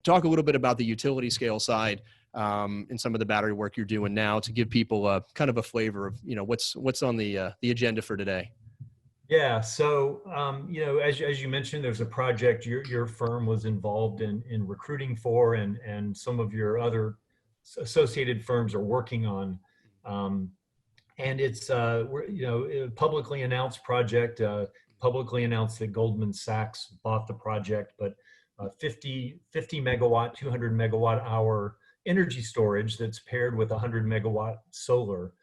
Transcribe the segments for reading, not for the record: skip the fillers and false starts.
talk a little bit about the utility scale side and some of the battery work you're doing now to give people a kind of a flavor of, what's on the agenda for today. Yeah. So, as you mentioned, there's a project your firm was involved in recruiting for, and some of your other associated firms are working on. And it's a publicly announced project, publicly announced that Goldman Sachs bought the project, but 50 megawatt, 200 megawatt hour energy storage that's paired with 100 megawatt solar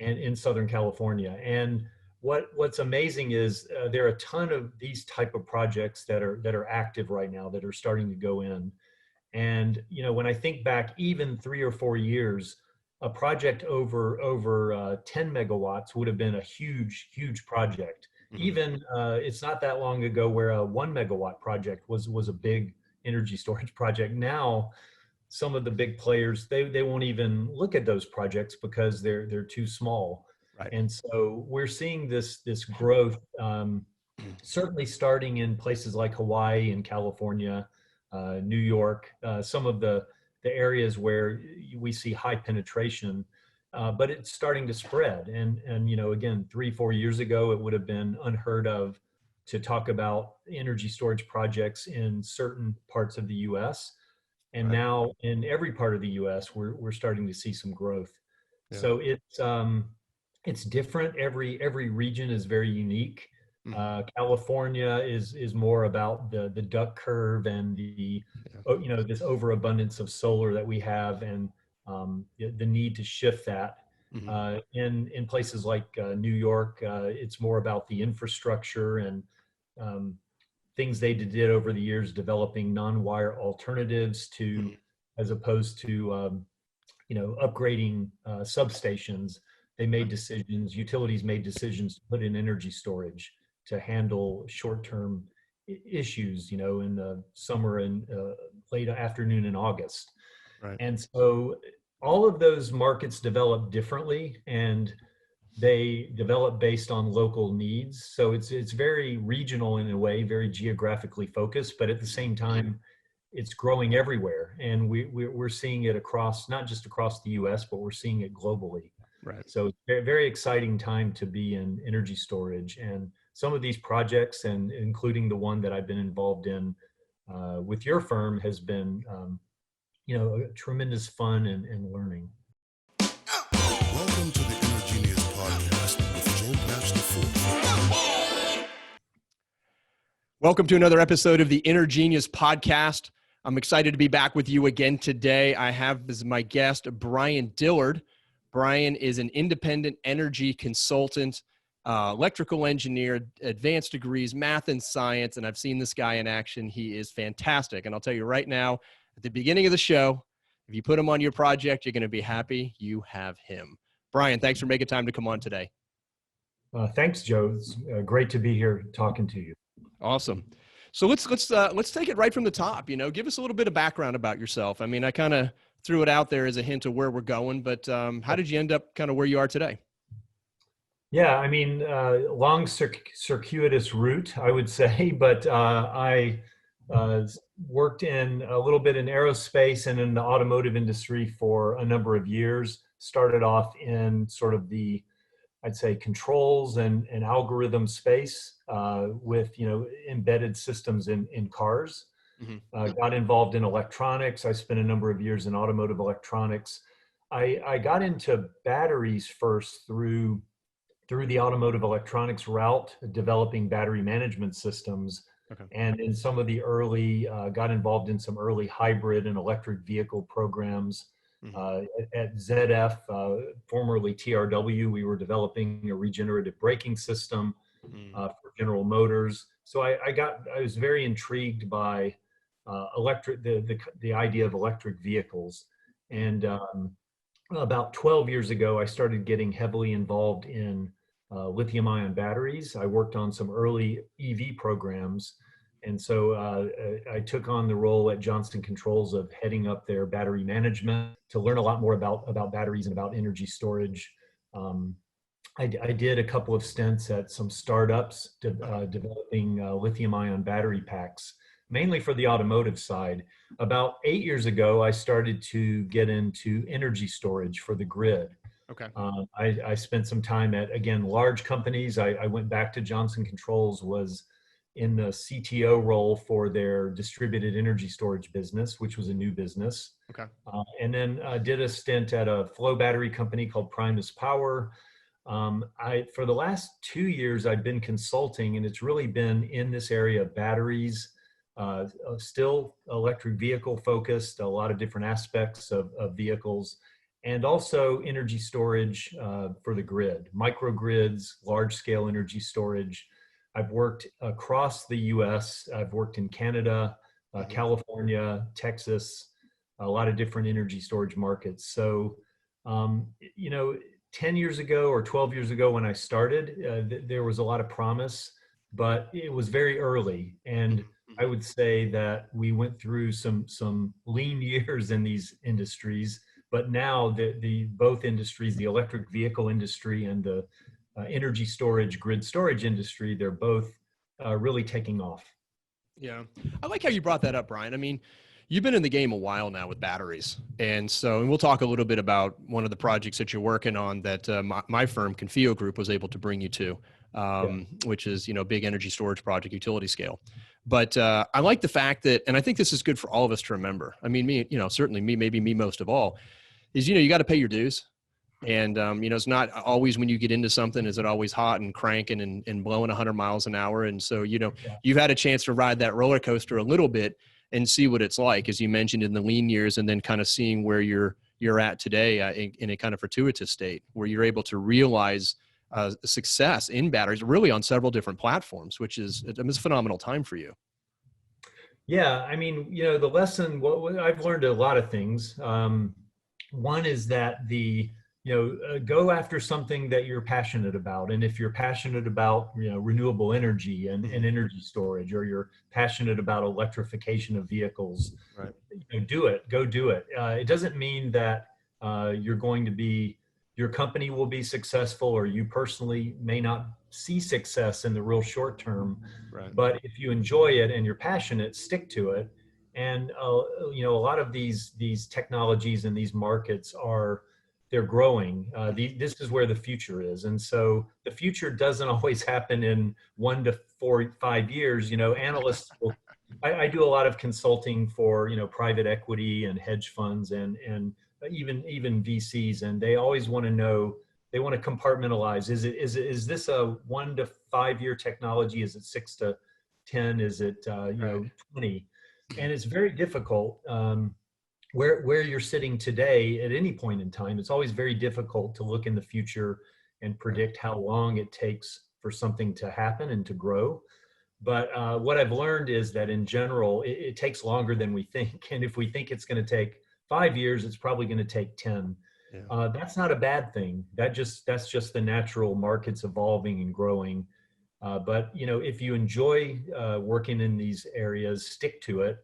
and in Southern California. And what's amazing is there are a ton of these type of projects that are active right now that are starting to go in. And when I think back even 3 or 4 years, a project over 10 megawatts would have been a huge project. Mm-hmm. Even it's not that long ago where a 1 megawatt project was a big energy storage project. Now, some of the big players, they won't even look at those projects because they're too small. Right. And so we're seeing this growth, certainly starting in places like Hawaii and California, New York, some of the areas where we see high penetration, but it's starting to spread. And again, 3-4 years ago, it would have been unheard of to talk about energy storage projects in certain parts of the U.S. And right. Now in every part of the U.S., we're starting to see some growth. Yeah. So it's different. Every region is very unique. California is more about the duck curve and this overabundance of solar that we have, and the need to shift that. Mm-hmm. In places like New York, it's more about the infrastructure and things they did over the years, developing non-wire alternatives to, as opposed to upgrading substations. They made decisions, utilities made decisions to put in energy storage to handle short-term issues, in the summer and late afternoon in August. Right. And so all of those markets develop differently, and they develop based on local needs. So it's very regional in a way, very geographically focused, but at the same time, it's growing everywhere. And we're seeing it across, not just across the US, but we're seeing it globally. Right. So it's a very, very exciting time to be in energy storage. And some of these projects, and including the one that I've been involved in with your firm, has been, a tremendous fun and learning. Welcome to the Energenius Podcast with Joe Bachelor. Welcome to another episode of the Energenius Podcast. I'm excited to be back with you again today. I have as my guest Brian Dillard. Brian is an independent energy consultant, electrical engineer, advanced degrees, math and science, and I've seen this guy in action. He is fantastic. And I'll tell you right now, at the beginning of the show, if you put him on your project, you're going to be happy you have him. Brian, thanks for making time to come on today. Thanks, Joe. It's great to be here talking to you. Awesome. So let's take it right from the top. Give us a little bit of background about yourself. I mean, I kind of threw it out there as a hint of where we're going, but how did you end up kind of where you are today? Yeah, I mean, long circuitous route, I would say, but I worked in a little bit in aerospace and in the automotive industry for a number of years. Started off in sort of the, I'd say, controls and algorithm space with, embedded systems in cars. Mm-hmm. Got involved in electronics. I spent a number of years in automotive electronics. I got into batteries first through the automotive electronics route, developing battery management systems. Okay. And in some of the early, got involved in some early hybrid and electric vehicle programs. Mm-hmm. At ZF, formerly TRW, we were developing a regenerative braking system for General Motors. So I was very intrigued by the idea of electric vehicles. And about 12 years ago, I started getting heavily involved in lithium-ion batteries. I worked on some early EV programs. And so I took on the role at Johnson Controls of heading up their battery management to learn a lot more about batteries and about energy storage. I did a couple of stints at some startups developing lithium-ion battery packs mainly for the automotive side. About 8 years ago, I started to get into energy storage for the grid. Okay. I spent some time at, again, large companies. I went back to Johnson Controls, was in the CTO role for their distributed energy storage business, which was a new business. Okay. And then did a stint at a flow battery company called Primus Power. For the last 2 years, I've been consulting, and it's really been in this area of batteries, still electric vehicle focused, a lot of different aspects of vehicles, and also energy storage for the grid, microgrids, large scale energy storage. I've worked across the US. I've worked in Canada, California, Texas, a lot of different energy storage markets. So, 10 years ago or 12 years ago when I started, there was a lot of promise, but it was very early. And I would say that we went through some lean years in these industries, but now the both industries, the electric vehicle industry and the energy storage, grid storage industry, they're both really taking off. Yeah. I like how you brought that up, Brian. I mean, you've been in the game a while now with batteries. And we'll talk a little bit about one of the projects that you're working on that my firm, Confio Group, was able to bring you to, which is, big energy storage project, utility scale. But I like the fact that, and I think this is good for all of us to remember. I mean, me, certainly me, maybe me most of all, is, you got to pay your dues. And, it's not always when you get into something, is it always hot and cranking and blowing 100 miles an hour. And so, you've had a chance to ride that roller coaster a little bit and see what it's like, as you mentioned, in the lean years, and then kind of seeing where you're at today in a kind of fortuitous state where you're able to realize success in batteries really on several different platforms, which is a phenomenal time for you. Yeah. I mean, the lesson, what I've learned a lot of things. One is that go after something that you're passionate about. And if you're passionate about, renewable energy and energy storage, or you're passionate about electrification of vehicles, right, go do it. It doesn't mean that your company will be successful, or you personally may not see success in the real short term. right. But if you enjoy it and you're passionate, stick to it. And, a lot of these technologies and these markets they're growing. This is where the future is. And so the future doesn't always happen in 1 to 5 years. Analysts I do a lot of consulting for, private equity and hedge funds and even VCs. And they always want to know, they want to compartmentalize. Is this a 1 to 5 year technology? Is it 6 to 10? Is it, 20? And it's very difficult. Where you're sitting today at any point in time, it's always very difficult to look in the future and predict how long it takes for something to happen and to grow. But what I've learned is that in general, it takes longer than we think. And if we think it's going to take 5 years, it's probably going to take 10. Yeah. That's not a bad thing. That's just the natural markets evolving and growing. But if you enjoy working in these areas, stick to it.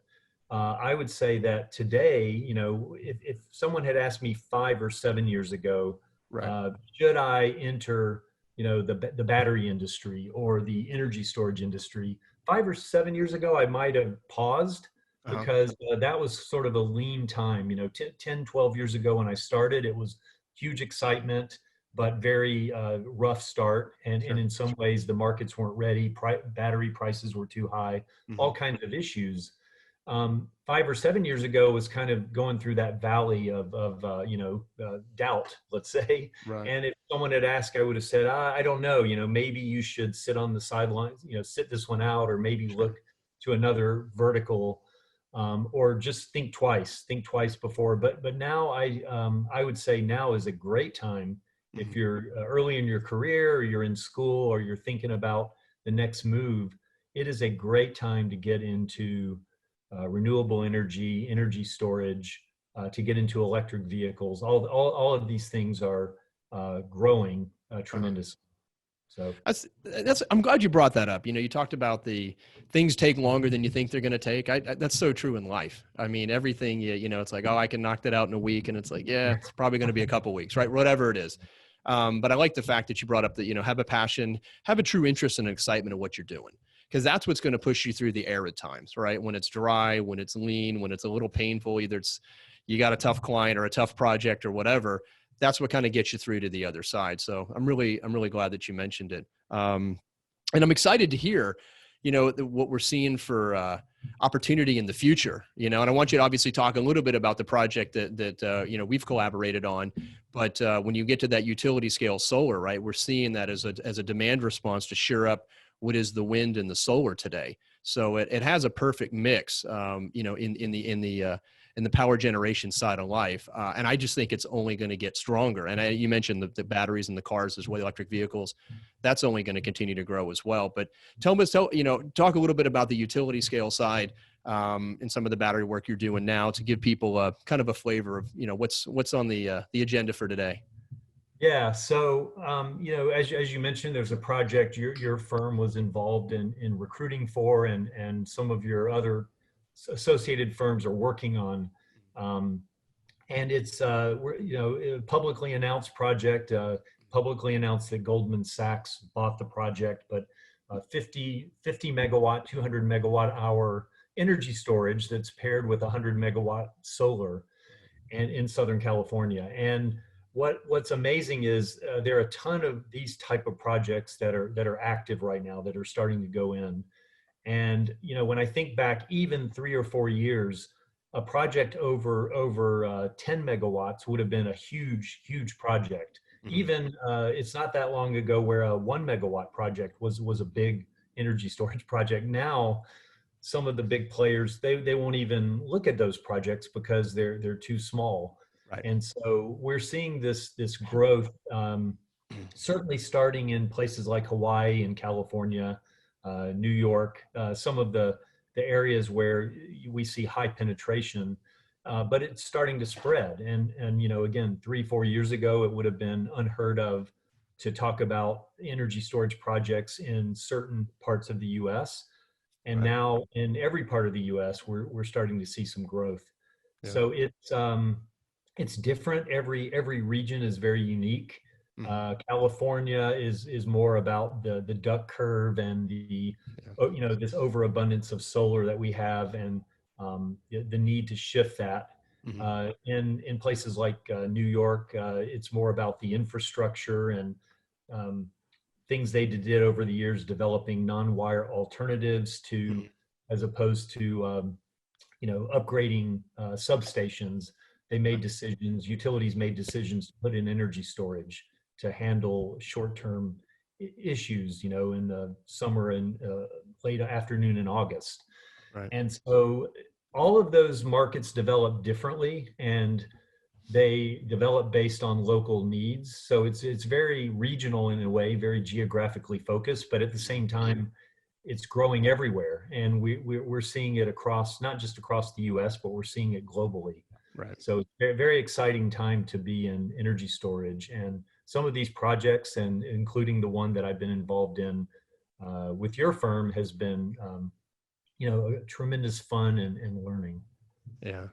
I would say that today, if someone had asked me 5 or 7 years ago, right, should I enter, the battery industry or the energy storage industry, 5 or 7 years ago, I might have paused because that was sort of a lean time. 10, 12 years ago when I started, it was huge excitement, but very rough start. And in some ways, the markets weren't ready. Battery prices were too high, all kinds of issues. 5 or 7 years ago was kind of going through that valley of doubt, let's say. Right. And if someone had asked, I would have said, I don't know, maybe you should sit on the sidelines, sit this one out, or maybe look to another vertical, or just think twice before. But now I would say now is a great time. If you're early in your career, or you're in school, or you're thinking about the next move, it is a great time to get into renewable energy storage, to get into electric vehicles. All of these things are growing tremendously. So I'm glad you brought that up. You talked about the things take longer than you think they're going to take. That's so true in life. I mean, everything, it's like, I can knock that out in a week. And it's like, yeah, it's probably going to be a couple weeks, right? Whatever it is. But I like the fact that you brought up that, have a passion, have a true interest and excitement in what you're doing. because that's what's going to push you through the arid times, right? When it's dry, when it's lean, when it's a little painful, either it's you got a tough client or a tough project or whatever. That's what kind of gets you through to the other side. So I'm really glad that you mentioned it. And I'm excited to hear, what we're seeing for opportunity in the future, and I want you to obviously talk a little bit about the project that we've collaborated on. But when you get to that utility scale solar, right, we're seeing that as a demand response to shore up what is the wind and the solar today. So it has a perfect mix, in the power generation side of life. And I just think it's only going to get stronger. And you mentioned the batteries in the cars as well, electric vehicles. That's only going to continue to grow as well. But talk a little bit about the utility scale side and some of the battery work you're doing now to give people a kind of a flavor of, what's on the agenda for today. Yeah. So, as you mentioned, there's a project your firm was involved in recruiting for, and some of your other associated firms are working on. And it's a publicly announced project, publicly announced that Goldman Sachs bought the project, but 50 megawatt, 200 megawatt hour energy storage that's paired with 100 megawatt solar and in Southern California. And what's amazing is there are a ton of these type of projects that are active right now that are starting to go in. And when I think back even 3 or 4 years, a project over 10 megawatts would have been a huge project. Mm-hmm. Even it's not that long ago where a 1 megawatt project was a big energy storage project. Now, some of the big players they won't even look at those projects because they're too small. Right. And so we're seeing this growth, certainly starting in places like Hawaii and California, New York, some of the areas where we see high penetration, but it's starting to spread. And again, 3-4 years ago, it would have been unheard of to talk about energy storage projects in certain parts of the U.S. And right. Now in every part of the U.S., we're starting to see some growth. Yeah. So it's different. Every region is very unique. California is more about the duck curve and this overabundance of solar that we have, and the need to shift that. Mm-hmm. In places like New York, it's more about the infrastructure and things they did over the years, developing non-wire alternatives to, mm-hmm. as opposed to upgrading substations. They made decisions. Utilities made decisions to put in energy storage to handle short-term issues, in the summer and late afternoon in August. Right. And so all of those markets develop differently, and they develop based on local needs. So it's very regional in a way, very geographically focused, but at the same time, it's growing everywhere. And we're seeing it not just across the US, but we're seeing it globally. Right. So it's a very, very exciting time to be in energy storage. And some of these projects, and including the one that I've been involved in with your firm, has been, tremendous fun and learning. Yeah.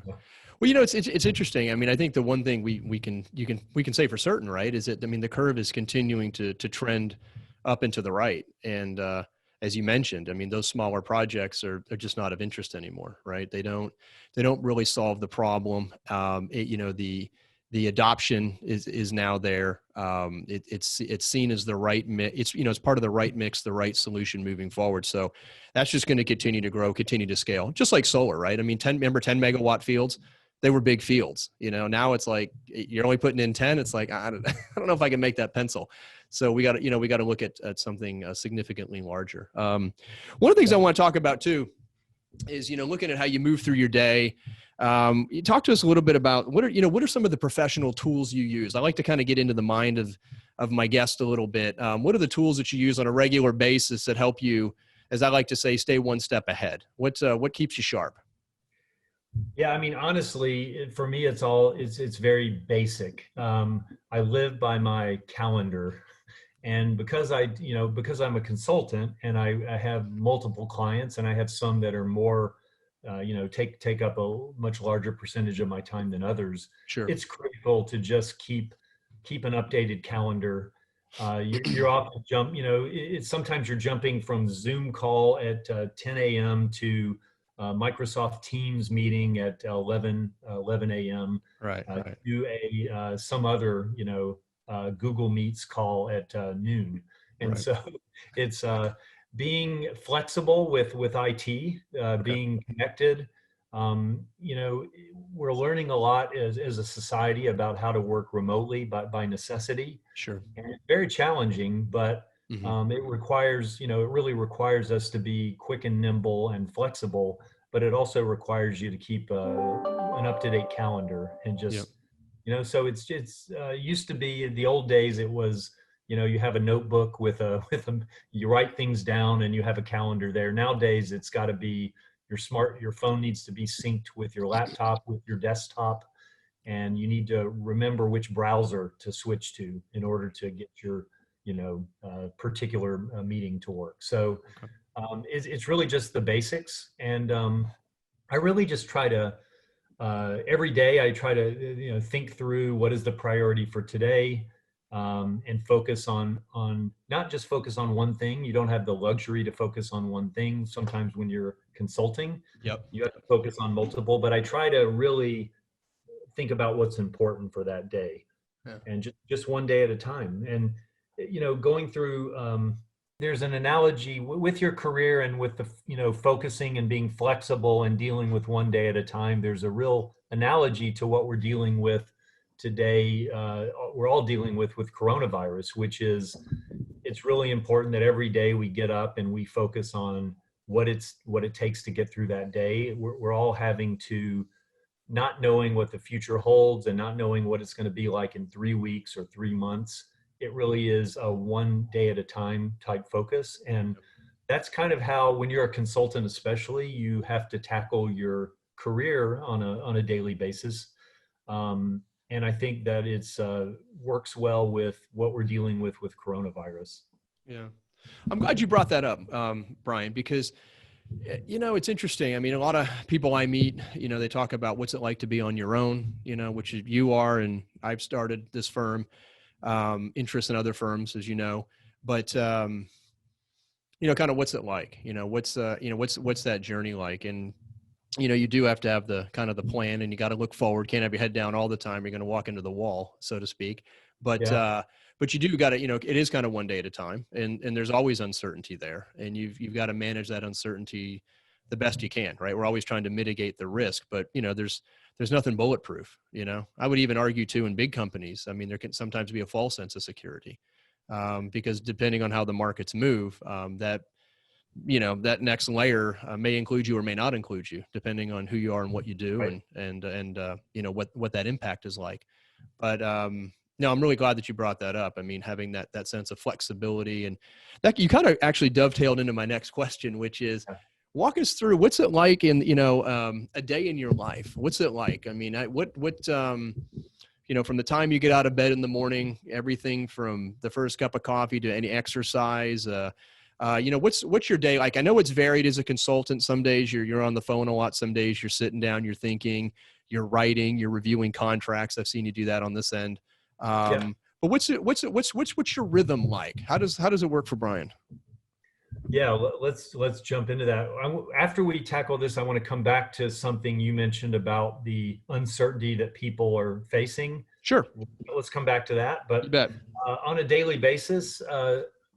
Well, it's interesting. I mean, I think the one thing we can say for certain, right, is that the curve is continuing to trend up and to the right, and as you mentioned, those smaller projects are just not of interest anymore, right? They don't really solve the problem. The adoption is now there. It's seen as the right mix. It's part of the right mix, the right solution moving forward. So that's just going to continue to grow, continue to scale, just like solar, right? 10 megawatt fields, they were big fields. Now it's like you're only putting in 10. It's like I don't know if I can make that pencil. So we got to look at something significantly larger. One of the things I want to talk about too is looking at how you move through your day. You talk to us a little bit about what are some of the professional tools you use. I like to kind of get into the mind of my guest a little bit. What are the tools that you use on a regular basis that help you, as I like to say, stay one step ahead? What keeps you sharp? Yeah, honestly, for me, it's very basic. I live by my calendar, and because I'm a consultant and I have multiple clients, and I have some that are more, take up a much larger percentage of my time than others. Sure. It's critical to just keep an updated calendar. You're off to jump, it's sometimes you're jumping from Zoom call at 10 a.m. to Microsoft Teams meeting at 11 a.m. Right, right, To some other, Google Meets call at noon. And right. so it's being flexible with IT, Okay, being connected. We're learning a lot as a society about how to work remotely by necessity. sure. And it's very challenging, but Hmm. it requires, it really requires us to be quick and nimble and flexible, but it also requires you to keep an up-to-date calendar and Yep. just, so it's used to be in the old days, it was, you have a notebook you write things down and you have a calendar there. Nowadays, it's got to be your phone needs to be synced with your laptop, with your desktop, and you need to remember which browser to switch to in order to get your particular meeting to work. So Okay. it's really just the basics, and I really just try to every day I try to think through what is the priority for today, and focus on not just focus on one thing. You don't have the luxury to focus on one thing. Sometimes when you're consulting, Yep. you have to focus on multiple, but I try to really think about what's important for that day, Yeah. and just one day at a time. And going through there's an analogy with your career and with the focusing and being flexible and dealing with one day at a time. There's a real analogy to what we're dealing with today. We're all dealing with coronavirus, which is, it's really important that every day we get up and we focus on what it takes to get through that day. We're all having to, not knowing what the future holds and not knowing what it's going to be like in 3 weeks or 3 months. It really is a one day at a time type focus. And that's kind of how, when you're a consultant, especially, you have to tackle your career on a daily basis. And I think that it's works well with what we're dealing with coronavirus. Yeah. I'm glad you brought that up, Brian, because it's interesting. I mean, a lot of people I meet, they talk about what's it like to be on your own, which you are, and I've started this firm, interest in other firms, as you know, but, kind of what's it like, what's that journey like? And, you do have to have the kind of the plan, and you got to look forward. Can't have your head down all the time. You're going to walk into the wall, so to speak. But, Yeah. but you do got to, it is kind of one day at a time, and there's always uncertainty there, and you've got to manage that uncertainty the best you can, right? We're always trying to mitigate the risk, but there's nothing bulletproof. I would even argue too, in big companies, I mean, there can sometimes be a false sense of security, because depending on how the markets move, that next layer may include you or may not include you, depending on who you are and what you do, Right. and what that impact is like. But no, I'm really glad that you brought that up. I mean, having that sense of flexibility, and that you kind of actually dovetailed into my next question, which is, walk us through what's it like in a day in your life. What's it like? I mean, from the time you get out of bed in the morning, everything from the first cup of coffee to any exercise. What's your day like? I know it's varied as a consultant. Some days you're on the phone a lot. Some days you're sitting down, you're thinking, you're writing, you're reviewing contracts. I've seen you do that on this end. Yeah. But what's your rhythm like? How does it work for Brian? Yeah, let's jump into that. After we tackle this, I want to come back to something you mentioned about the uncertainty that people are facing. Sure. Let's come back to that. But You bet. on a daily basis,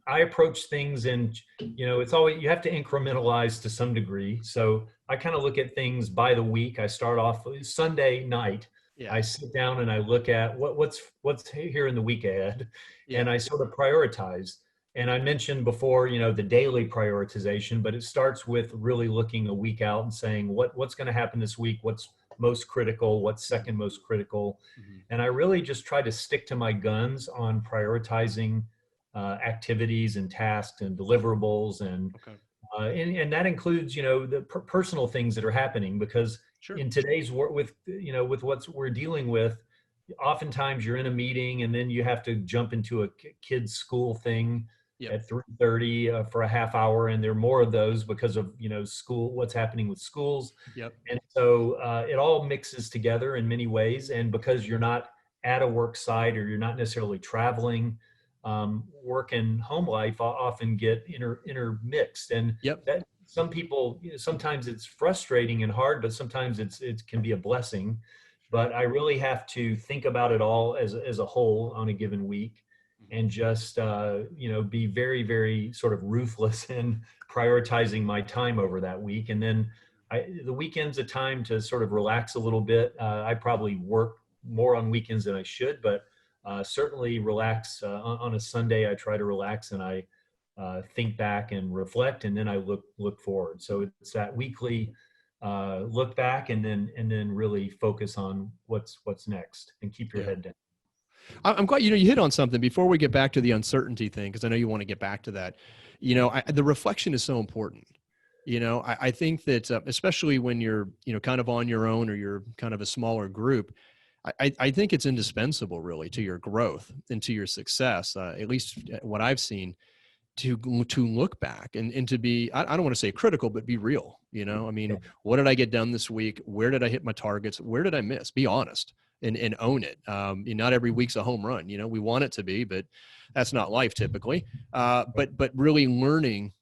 I approach things, and it's always, you have to incrementalize to some degree. So I kind of look at things by the week. I start off Sunday night. Yeah. I sit down and I look at what's here in the week ahead, Yeah. and I sort of prioritize. And I mentioned before, the daily prioritization, but it starts with really looking a week out and saying what's going to happen this week, what's most critical, what's second most critical. Mm-hmm. And I really just try to stick to my guns on prioritizing activities and tasks and deliverables, and Okay. and that includes the personal things that are happening, because Sure. in today's work with what we're dealing with, oftentimes you're in a meeting and then you have to jump into a kid's school thing. Yep. At 3:30 for a half hour, and there are more of those because of school, what's happening with schools. Yep. And so it all mixes together in many ways, and because you're not at a work site or you're not necessarily traveling, work and home life often get intermixed, and Yep. that some people, sometimes it's frustrating and hard, but sometimes it can be a blessing. But I really have to think about it all as a whole on a given week, and just be very, very sort of ruthless in prioritizing my time over that week. And then the weekend's a time to sort of relax a little bit. I probably work more on weekends than I should, but certainly relax on a Sunday. I try to relax, and I think back and reflect, and then I look forward. So it's that weekly look back, and then really focus on what's next, and keep your head down. I'm glad, you hit on something before we get back to the uncertainty thing, because I know you want to get back to that. The reflection is so important. I think that especially when you're, kind of on your own, or you're kind of a smaller group, I think it's indispensable really to your growth and to your success, at least what I've seen, to look back and to be, I don't want to say critical, but be real. I mean, what did I get done this week? Where did I hit my targets? Where did I miss? Be honest and own it. Not every week's a home run. We want it to be, but that's not life typically. But really learning,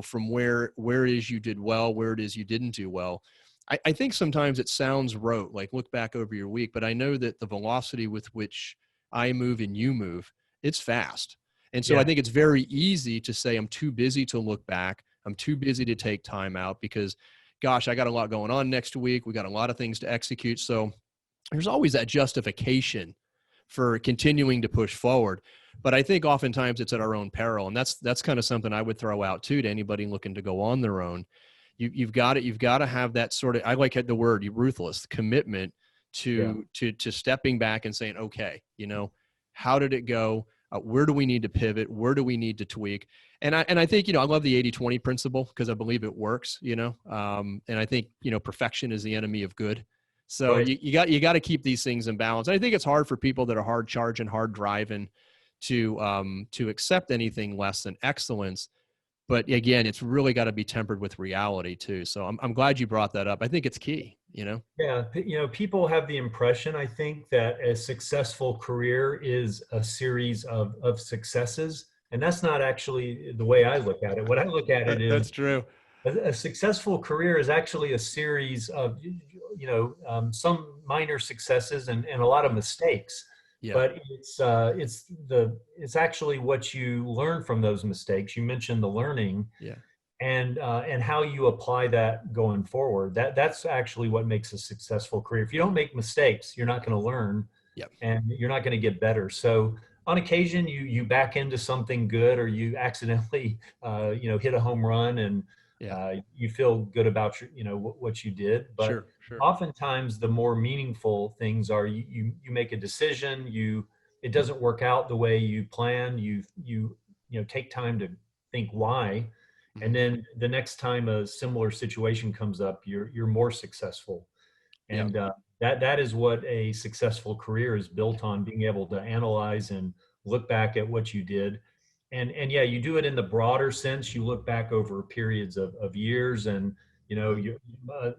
from where it is you did well, where it is you didn't do well. I think sometimes it sounds rote, like look back over your week, but I know that the velocity with which I move and you move, it's fast. And so I think it's very easy to say, I'm too busy to look back. I'm too busy to take time out because, gosh, I got a lot going on next week. We got a lot of things to execute. So there's always that justification for continuing to push forward. But I think oftentimes it's at our own peril. And that's kind of something I would throw out too, to anybody looking to go on their own. You've got to have that sort of, I like the word ruthless commitment to stepping back and saying, okay, how did it go? Where do we need to pivot? Where do we need to tweak? And I think, I love the 80-20 principle because I believe it works, and I think, perfection is the enemy of good. So Right. you got to keep these things in balance. And I think it's hard for people that are hard charging, hard driving to accept anything less than excellence. But again, it's really got to be tempered with reality too. So I'm glad you brought that up. I think it's key, Yeah, people have the impression, I think, that a successful career is a series of successes, and that's not actually the way I look at it. What I look at it is That's true. a successful career is actually a series of, some minor successes and a lot of mistakes. Yeah. But it's actually what you learn from those mistakes. You mentioned the learning. Yeah. And how you apply that going forward. That's actually what makes a successful career. If you don't make mistakes, you're not going to learn. Yep. And you're not going to get better. So on occasion, you back into something good, or you accidentally, hit a home run, and you feel good about what you did. But Sure. oftentimes, the more meaningful things are you make a decision. It doesn't work out the way you plan. You take time to think why. And then the next time a similar situation comes up, you're more successful. And that is what a successful career is built on: being able to analyze and look back at what you did. And you do it in the broader sense. You look back over periods of years, and you're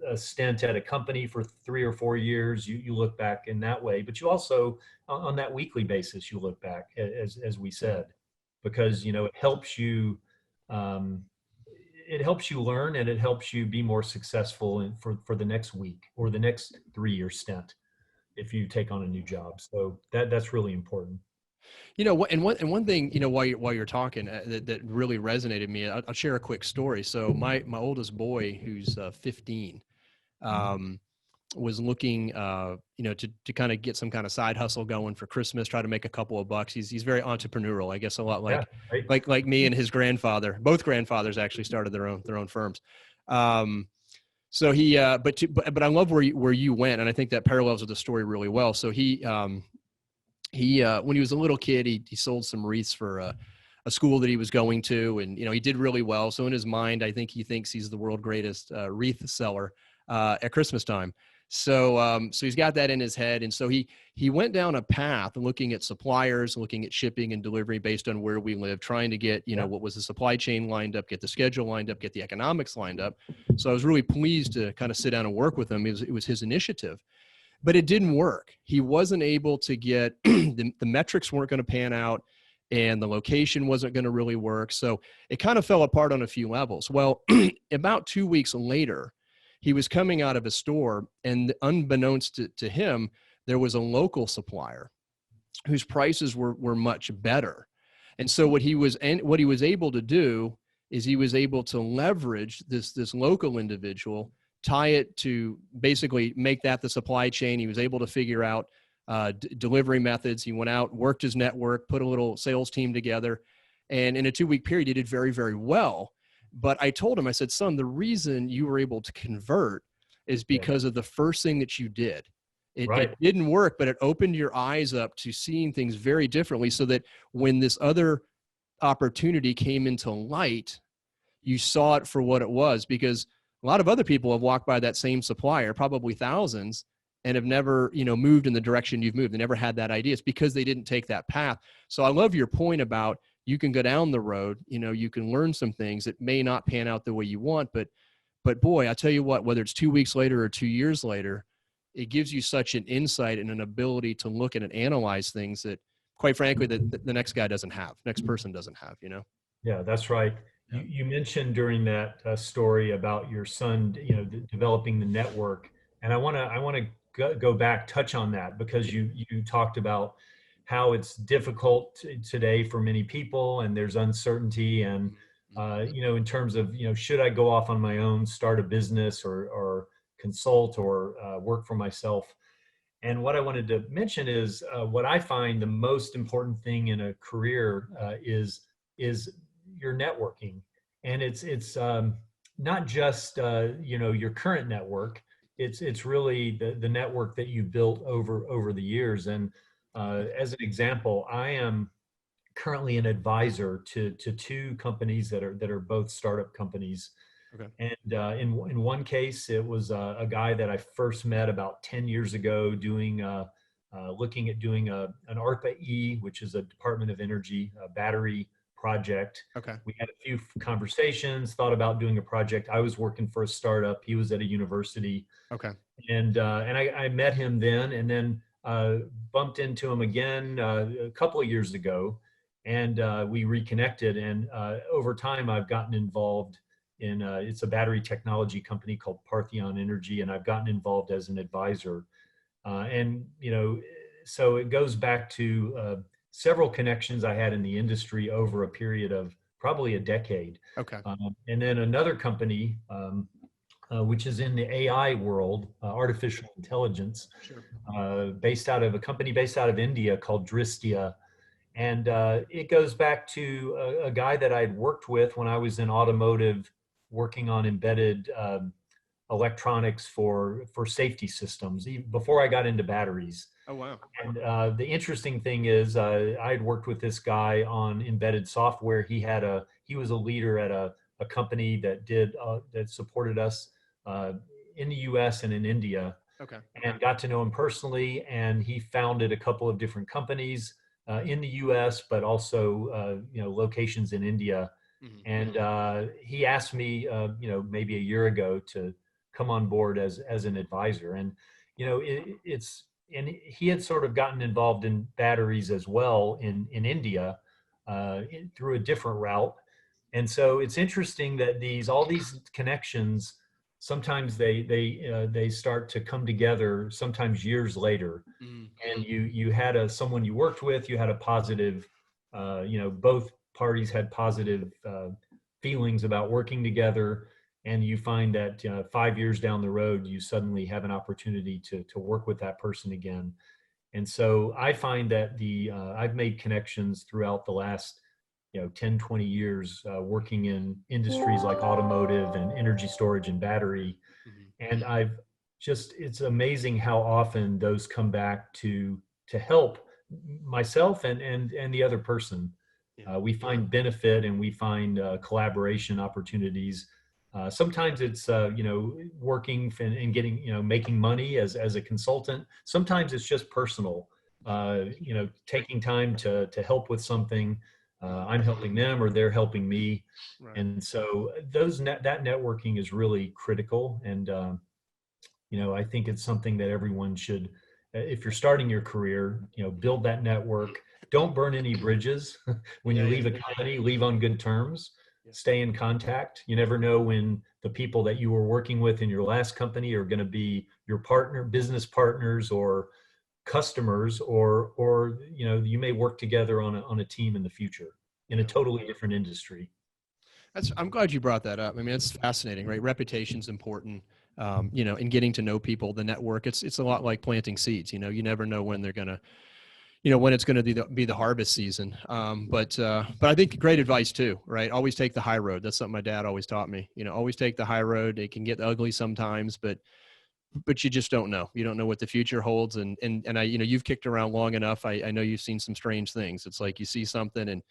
a stint at a company for 3 or 4 years. You look back in that way, but you also, on that weekly basis, you look back, as we said, because it helps you. It helps you learn, and it helps you be more successful for the next week or the next 3-year stint if you take on a new job. So that's really important. And one thing, while you're talking, that really resonated with me, I'll share a quick story. So my oldest boy, who's 15, was looking, to kind of get some kind of side hustle going for Christmas, try to make a couple of bucks. He's very entrepreneurial, I guess, a lot like me and his grandfather. Both grandfathers actually started their own firms. So he, but I love where you went, and I think that parallels with the story really well. So he when he was a little kid, he sold some wreaths for a school that he was going to, and he did really well. So in his mind, I think he thinks he's the world's greatest wreath seller at Christmas time. So he's got that in his head. And so he went down a path looking at suppliers, looking at shipping and delivery based on where we live, trying to get, what was the supply chain lined up, get the schedule lined up, get the economics lined up. So I was really pleased to kind of sit down and work with him. It was his initiative, but it didn't work. He wasn't able to get, the metrics weren't going to pan out. and the location wasn't going to really work. So it kind of fell apart on a few levels. Well, about 2 weeks later, he was coming out of a store, and unbeknownst to him, there was a local supplier whose prices were much better. And so what he was able to do is he was able to leverage this local individual, tie it to basically make that the supply chain. He was able to figure out delivery methods. He went out, worked his network, put a little sales team together, and in a 2-week period, he did very, very well. But I told him, I said, son, the reason you were able to convert is because of the first thing that you did. It didn't work, but it opened your eyes up to seeing things very differently, so that when this other opportunity came into light, you saw it for what it was. Because a lot of other people have walked by that same supplier, probably thousands, and have never, moved in the direction you've moved. They never had that idea. It's because they didn't take that path. So I love your point about you can go down the road, you can learn some things that may not pan out the way you want, but boy, I tell you what, whether it's 2 weeks later or 2 years later, it gives you such an insight and an ability to look at and analyze things that, quite frankly, the next guy doesn't have, next person doesn't have, Yeah, that's right. Yeah. You mentioned during that story about your son, developing the network, and I want to go back, touch on that, because you talked about how it's difficult today for many people, and there's uncertainty, and in terms of should I go off on my own, start a business, or consult, or work for myself. And what I wanted to mention is what I find the most important thing in a career is your networking. And it's not just your current network. It's really the network that you built over the years. And as an example, I am currently an advisor to 2 companies that are both startup companies. Okay. And in one case, it was a guy that I first met about 10 years ago, looking at doing an ARPA-E, which is a Department of Energy battery project. Okay. We had a few conversations, thought about doing a project. I was working for a startup. He was at a university. Okay. And I met him then, and then bumped into him again a couple of years ago, and we reconnected. And over time, I've gotten involved in it's a battery technology company called Partheon Energy, and I've gotten involved as an advisor. So it goes back to several connections I had in the industry over a period of probably a decade. Okay. And then another company, which is in the AI world, artificial intelligence, Sure. based out of a company based out of India called Dristia. And it goes back to a guy that I'd worked with when I was in automotive, working on embedded electronics for safety systems, even before I got into batteries. Oh, wow. And the interesting thing is, I'd worked with this guy on embedded software. He was a leader at a company that supported us in the U.S. and in India. Okay. And got to know him personally. And he founded a couple of different companies in the U.S., but also locations in India. Mm-hmm. And he asked me, maybe a year ago, to come on board as an advisor. And and he had sort of gotten involved in batteries as well in India through a different route. And so it's interesting that all these connections, sometimes they start to come together, sometimes years later. Mm-hmm. And you had someone you worked with, you had a positive, both parties had positive feelings about working together, and you find that 5 years down the road, you suddenly have an opportunity to work with that person again. And so I find that I've made connections throughout the last 10, 20 years working in industries like automotive and energy storage and battery. Mm-hmm. And it's amazing how often those come back to help myself and the other person. Yeah. We find benefit, and we find collaboration opportunities. Sometimes it's working and getting making money as a consultant. Sometimes it's just personal, taking time to help with something. I'm helping them, or they're helping me. Right. And so that networking is really critical. And I think it's something that everyone should if you're starting your career, build that network. Don't burn any bridges. When you leave a company, leave on good terms. Stay in contact. You never know when the people that you were working with in your last company are going to be your business partners, or customers, or you may work together on a team in the future in a totally different industry. I'm glad you brought that up. I mean, it's fascinating, right? Reputation's important. In getting to know people, the network, it's a lot like planting seeds. You never know when they're gonna, when it's gonna be the harvest season. But I think great advice too, right? Always take the high road. That's something my dad always taught me. Always take the high road. It can get ugly sometimes, but you just don't know. You don't know what the future holds. And you've kicked around long enough. I know you've seen some strange things. It's like you see something and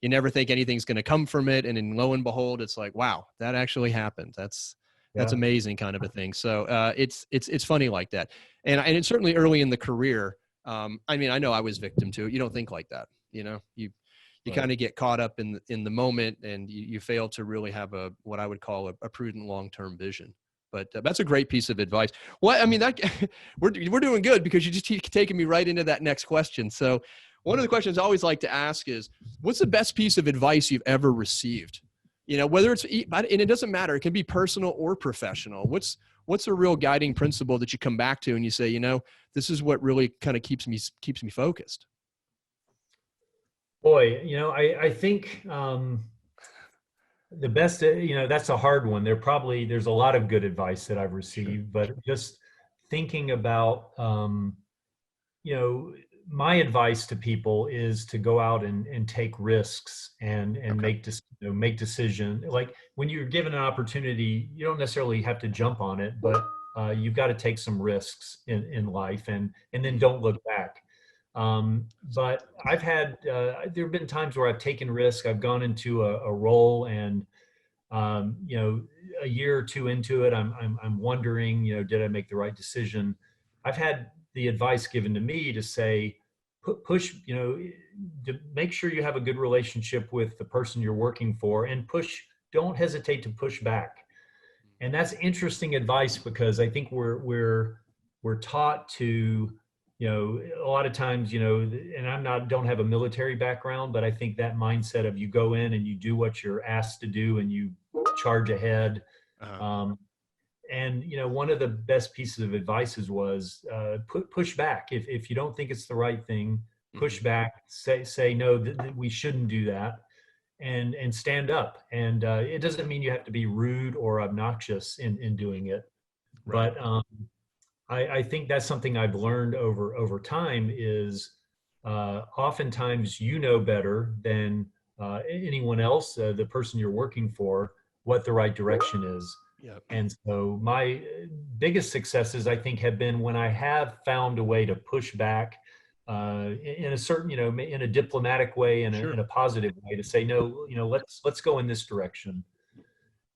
you never think anything's going to come from it. And then lo and behold, it's like, wow, that actually happened. That's amazing kind of a thing. So it's funny like that. And it's certainly early in the career. I know I was victim to it. You don't think like that. You Right. kind of get caught up in the moment, and you fail to really have what I would call a prudent long-term vision. But that's a great piece of advice. Well, I mean, we're doing good, because you just keep taking me right into that next question. So one of the questions I always like to ask is, what's the best piece of advice you've ever received? Whether and it doesn't matter. It can be personal or professional. What's a real guiding principle that you come back to and you say, this is what really kind of keeps me focused? Boy, I think the best, that's a hard one. There's a lot of good advice that I've received, but just thinking about, my advice to people is to go out and take risks and make decisions. Like, when you're given an opportunity, you don't necessarily have to jump on it, but you've got to take some risks in life, and then don't look back. But I've had, there have been times where I've taken risks. I've gone into a role, and, a year or two into it, I'm wondering, did I make the right decision? I've had the advice given to me to say, push, to make sure you have a good relationship with the person you're working for, and don't hesitate to push back. And that's interesting advice, because I think we're taught to, a lot of times, and don't have a military background, but I think that mindset of you go in and you do what you're asked to do and you charge ahead. Uh-huh. And one of the best pieces of advice was push back. If you don't think it's the right thing, push back. Say no, we shouldn't do that, and stand up. And it doesn't mean you have to be rude or obnoxious in doing it, Right. but I think that's something I've learned over time is oftentimes better than anyone else, the person you're working for, what the right direction is. Yep. And so my biggest successes, I think, have been when I have found a way to push back in a certain, in a diplomatic way, and Sure. in a positive way, to say, no, let's go in this direction.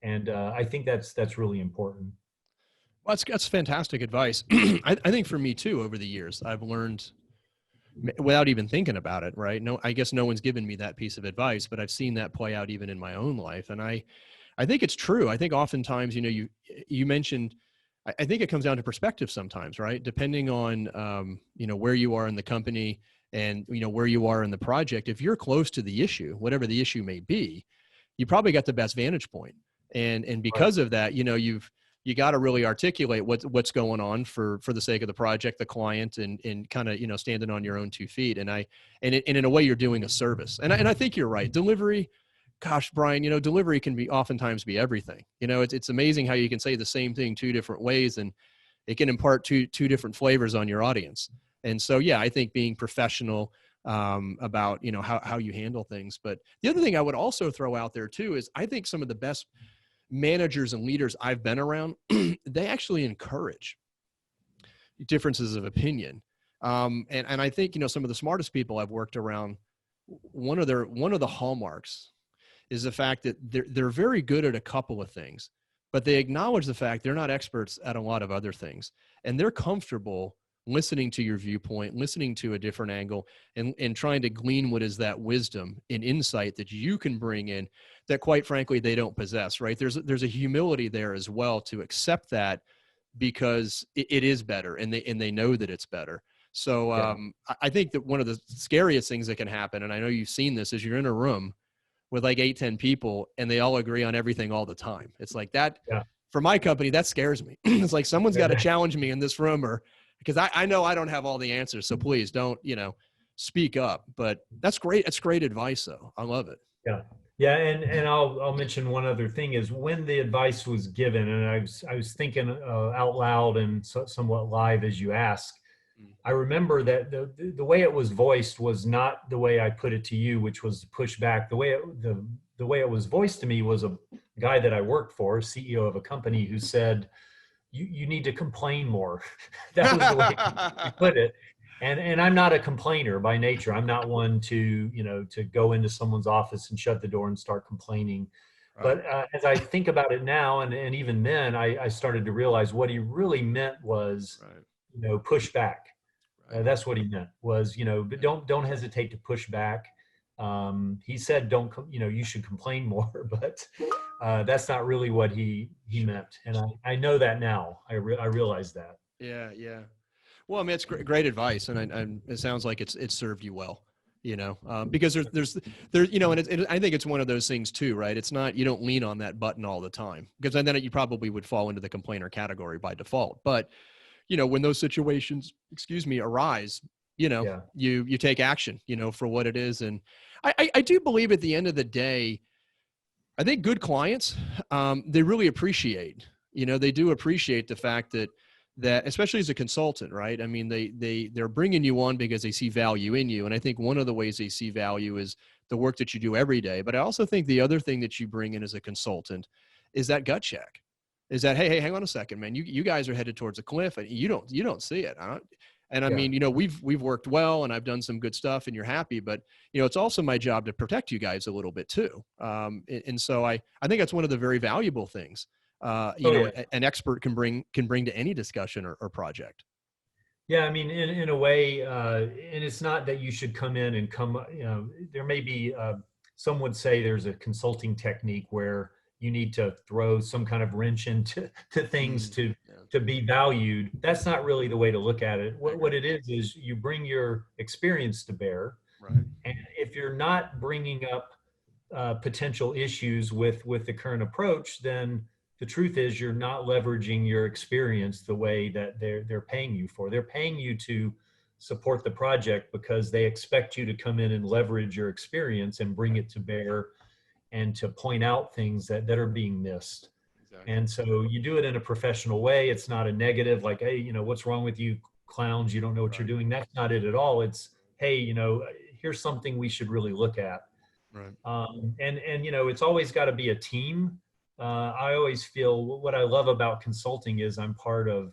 And I think that's really important. Well, that's fantastic advice. I think for me too, over the years, I've learned, without even thinking about it, right? No, I guess no one's given me that piece of advice, but I've seen that play out even in my own life. And I think it's true. I think oftentimes, you mentioned, I think it comes down to perspective sometimes, right? Depending on, where you are in the company, and, where you are in the project. If you're close to the issue, whatever the issue may be, you probably got the best vantage point. And because of that, you got to really articulate what's going on for the sake of the project, the client, and kind of, standing on your own 2 feet. And in a way, you're doing a service. And I think you're right. Delivery, gosh, Brian, delivery can oftentimes be everything. It's amazing how you can say the same thing 2 different ways, and it can impart two different flavors on your audience. And so, yeah, I think being professional about, how you handle things. But the other thing I would also throw out there too is, I think some of the best managers and leaders I've been around, they actually encourage differences of opinion. And I think, some of the smartest people I've worked around, one of the hallmarks is the fact that they're very good at a couple of things, but they acknowledge the fact they're not experts at a lot of other things. And they're comfortable listening to your viewpoint, listening to a different angle, and trying to glean what is that wisdom and insight that you can bring in that, quite frankly, they don't possess, right? There's a humility there as well to accept that, because it is better, and they know that it's better. So I think that one of the scariest things that can happen, and I know you've seen this, is you're in a room with like 8, 10 people and they all agree on everything all the time. It's like that for my company, that scares me. It's like someone's got to challenge me in this room, or because I know I don't have all the answers. So please don't, speak up. But that's great. That's great advice though. I love it. Yeah. Yeah. And I'll mention one other thing is when the advice was given, and I was thinking out loud and somewhat live as you ask, I remember that the way it was voiced was not the way I put it to you, which was push back. The way it was voiced to me was a guy that I worked for, CEO of a company, who said, you need to complain more. That was the way he put it. And I'm not a complainer by nature. I'm not one to go into someone's office and shut the door and start complaining. Right. But as I think about it now, and even then, I started to realize what he really meant was, push back. That's what he meant was, but don't hesitate to push back. He said, you should complain more, but that's not really what he meant. And I know that now. I realize that. Yeah. Yeah. Well, I mean, it's great advice. And it sounds like it's served you well, because there's and I think it's one of those things too, right? It's not, you don't lean on that button all the time, because then you probably would fall into the complainer category by default. But when those situations, arise, you take action, for what it is. And I do believe at the end of the day, I think good clients, they really appreciate, they do appreciate the fact that especially as a consultant, right? I mean, they're bringing you on because they see value in you. And I think one of the ways they see value is the work that you do every day. But I also think the other thing that you bring in as a consultant is that gut check. Is that, hey, hang on a second, man. You guys are headed towards a cliff, and you don't see it. And I mean, we've worked well, and I've done some good stuff, and you're happy. But it's also my job to protect you guys a little bit too. And so I think that's one of the very valuable things an expert can bring to any discussion or project. Yeah, I mean, in a way, and it's not that you should come in and there may be some would say there's a consulting technique where you need to throw some kind of wrench into things to be valued. That's not really the way to look at it. What it is you bring your experience to bear. Right. And if you're not bringing up potential issues with the current approach, then the truth is you're not leveraging your experience the way that they're paying you for. They're paying you to support the project because they expect you to come in and leverage your experience and bring it to bear, and to point out things that are being missed. Exactly. And so you do it in a professional way. It's not a negative, like, hey, what's wrong with you clowns? You don't know what you're doing. That's not it at all. It's, hey, here's something we should really look at. Right. And it's always got to be a team. I always feel what I love about consulting is I'm part of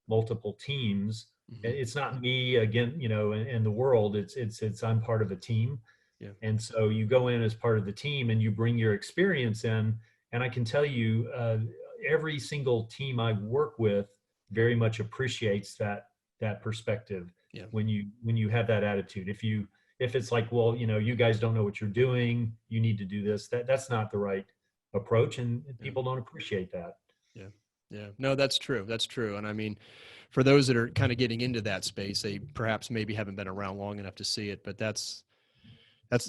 multiple teams. Mm-hmm. It's not me again, in the world. It's I'm part of a team. Yeah. And so you go in as part of the team and you bring your experience in. And I can tell you, every single team I work with very much appreciates that perspective. Yeah. When you have that attitude. If it's like, well, you guys don't know what you're doing, you need to do this, that's not the right approach, and people don't appreciate that. Yeah. No, that's true. And I mean, for those that are kind of getting into that space, they perhaps maybe haven't been around long enough to see it, but that's,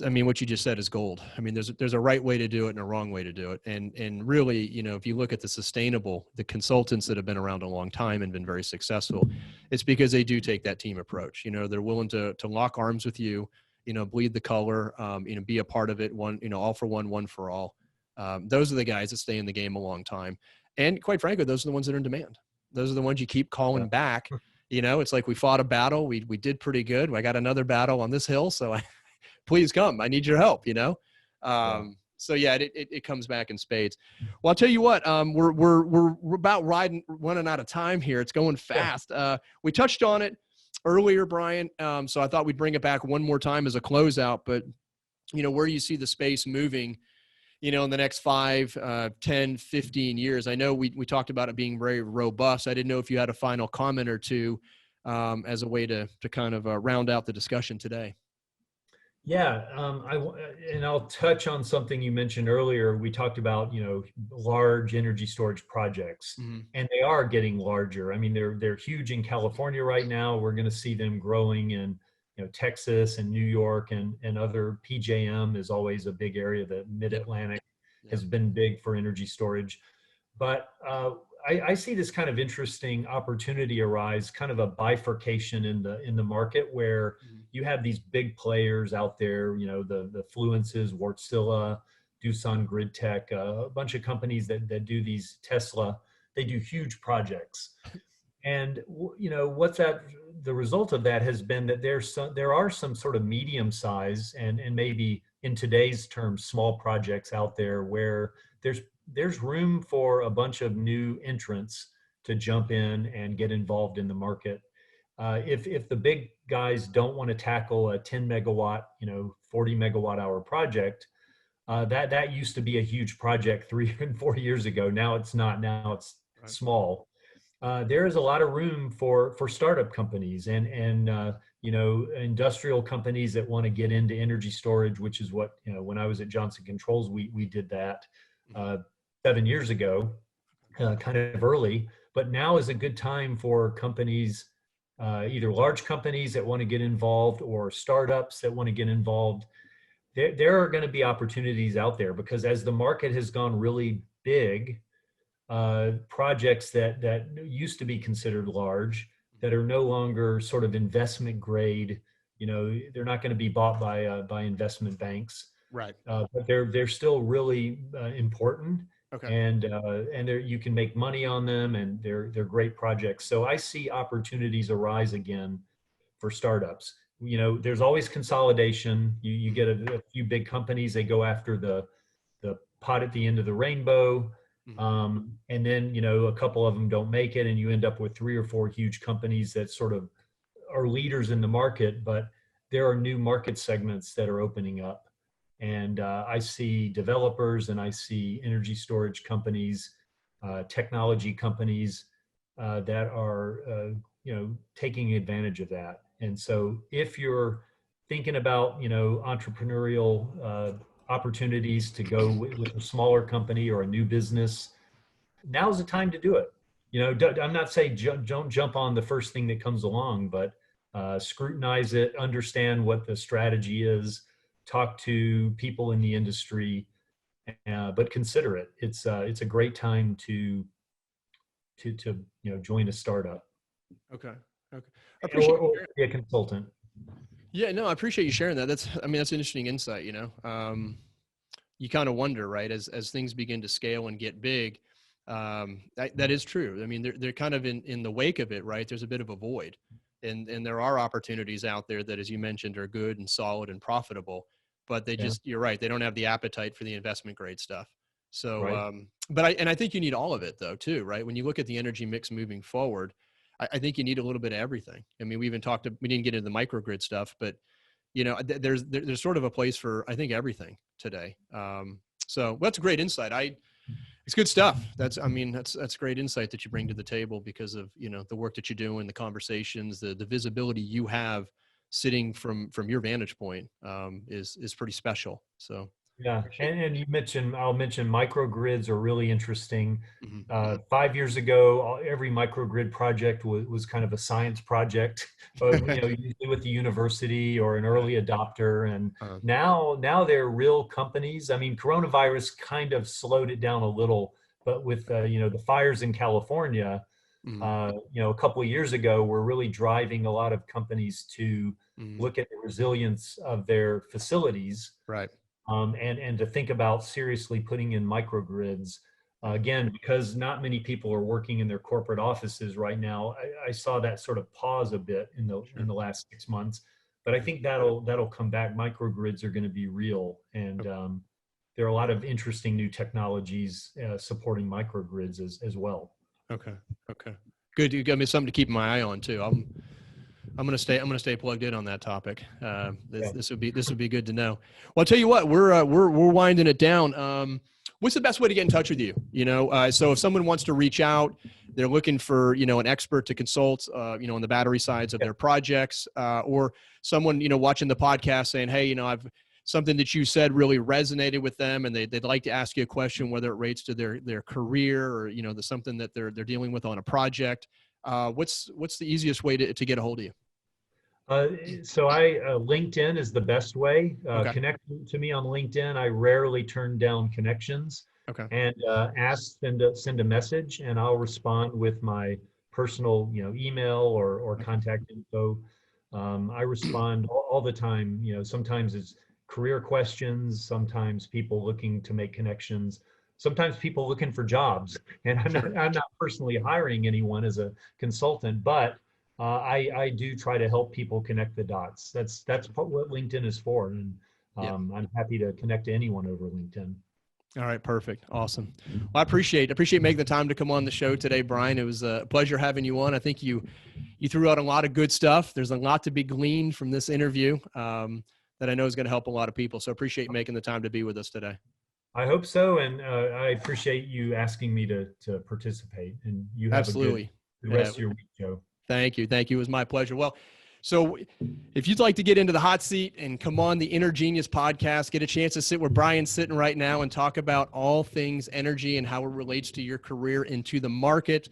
I mean, what you just said is gold. I mean, there's a right way to do it and a wrong way to do it. And really, if you look at the consultants that have been around a long time and been very successful, it's because they do take that team approach. They're willing to lock arms with you, bleed the color, be a part of it, all for one for all. Those are the guys that stay in the game a long time. And quite frankly, those are the ones that are in demand. Those are the ones you keep calling back. It's like we fought a battle. We did pretty good. I got another battle on this hill. So please come. I need your help, So yeah, it comes back in spades. Well, I'll tell you what, we're about running out of time here. It's going fast. We touched on it earlier, Brian. So I thought we'd bring it back one more time as a closeout, but where you see the space moving, in the next 5, 10, 15 years. I know we talked about it being very robust. I didn't know if you had a final comment or two as a way to kind of round out the discussion today. Yeah, and I'll touch on something you mentioned earlier. We talked about, large energy storage projects, Hmm. and they are getting larger. I mean, they're huge in California right now. We're going to see them growing in, Texas and New York and other. PJM is always a big area. The Yep. Mid-Atlantic Yep. has been big for energy storage. But I see this kind of interesting opportunity arise, kind of a bifurcation in the market where Mhm. you have these big players out there, the Fluences, Wärtsilä, Doosan Grid Tech, a bunch of companies that do these. Tesla. They do huge projects. And what's that? The result of that has been that there are some sort of medium size and maybe in today's terms small projects out there where there's room for a bunch of new entrants to jump in and get involved in the market. If the big guys don't want to tackle a 10 megawatt, 40 megawatt hour project, that used to be a huge project 3 and 4 years ago. Now it's not. Now it's Right. small. There is a lot of room for startup companies and industrial companies that want to get into energy storage, which is what when I was at Johnson Controls, we did that Mhm. uh, 7 years ago, kind of early. But now is a good time for companies, either large companies that want to get involved or startups that want to get involved. There are going to be opportunities out there because as the market has gone really big, projects that used to be considered large that are no longer sort of investment grade. They're not going to be bought by investment banks, Right. but they're still really important, Okay. and you can make money on them, and they're great projects. So I see opportunities arise again for startups. There's always consolidation. You get a few big companies, they go after the pot at the end of the rainbow. Mhm. And then, a couple of them don't make it, and you end up with 3 or 4 huge companies that sort of are leaders in the market, but there are new market segments that are opening up. And I see developers and I see energy storage companies, technology companies that are, taking advantage of that. And so if you're thinking about, entrepreneurial opportunities to go with a smaller company or a new business, now's the time to do it. I'm not saying don't jump on the first thing that comes along, but scrutinize it, understand what the strategy is, talk to people in the industry, but consider it. It's a great time to join a startup Okay. Okay. I appreciate or you sharing. be a consultant. Yeah, no, I appreciate you sharing that. That's an interesting insight, you kind of wonder, right, as things begin to scale and get big, that is true. I mean, they're kind of in the wake of it, right? There's a bit of a void, and there are opportunities out there that, as you mentioned, are good and solid and profitable, but Yeah, you're right, they don't have the appetite for the investment grade stuff. So, right. but I think you need all of it though, too, right? When you look at the energy mix moving forward, I think you need a little bit of everything. I mean, we didn't get into the microgrid stuff, but there's sort of a place for, I think, everything today. So that's great insight. It's good stuff. That's great insight that you bring to the table because of, the work that you do and the conversations, the visibility you have sitting from your vantage point, is pretty special. So Yeah, appreciate I'll mention microgrids are really interesting. you. Mhm. 5 years ago, every microgrid project was kind of a science project, usually with the university or an early adopter. And Uh, now they're real companies. I mean, coronavirus kind of slowed it down a little, but with the fires in California, mhm. a couple of years ago, were really driving a lot of companies to Mhm. look at the resilience of their facilities, Right. and to think about seriously putting in microgrids. Yeah. Again, because not many people are working in their corporate offices right now, I saw that sort of pause a bit in Sure. the last 6 months, but I Yeah. think that'll come back. Microgrids are going to be real, and there are a lot of interesting new technologies supporting microgrids as well. Okay. Okay. Good. You got me something to keep my eye on too. I'm gonna stay plugged in on that topic. Yeah. This would be good to know. Well, I'll tell you what, we're winding it down. What's the best way to get in touch with you? So if someone wants to reach out, they're looking for, an expert to consult, on the battery sides of their projects, or someone, watching the podcast saying, hey, I've something that you said really resonated with them and they'd like to ask you a question, whether it relates to their career or, something that they're dealing with on a project. What's the easiest way to get a hold of you? So LinkedIn is the best way. Okay. Connect to me on LinkedIn. I rarely turn down connections. Okay. And send a message, and I'll respond with my personal, email or contact info. I respond all the time. Sometimes it's career questions. Sometimes people looking to make connections. Sometimes people looking for jobs. And I'm not personally hiring anyone as a consultant, but I do try to help people connect the dots. That's what LinkedIn is for, and I'm happy to connect to anyone over LinkedIn. All right, perfect, awesome. Well, I appreciate making the time to come on the show today, Brian. It was a pleasure having you on. I think you threw out a lot of good stuff. There's a lot to be gleaned from this interview that I know is going to help a lot of people. So appreciate making the time to be with us today. I hope so, and I appreciate you asking me to participate. And you have Absolutely. a good rest of your week, Joe. Thank you. It was my pleasure. Well, so if you'd like to get into the hot seat and come on the InnerGenius podcast, get a chance to sit where Brian's sitting right now and talk about all things energy and how it relates to your career and to the market,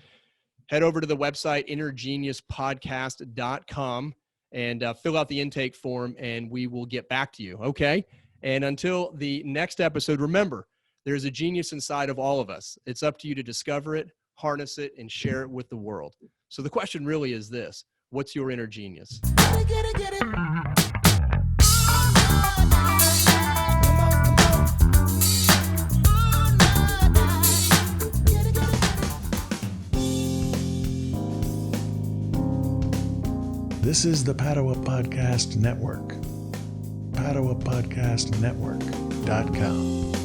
head over to the website, innergeniuspodcast.com, and fill out the intake form, and we will get back to you. Okay. And until the next episode, remember, there's a genius inside of all of us. It's up to you to discover it, harness it, and share it with the world. So the question really is this: what's your inner genius? This is the Padua Podcast Network. PaduaPodcastNetwork.com.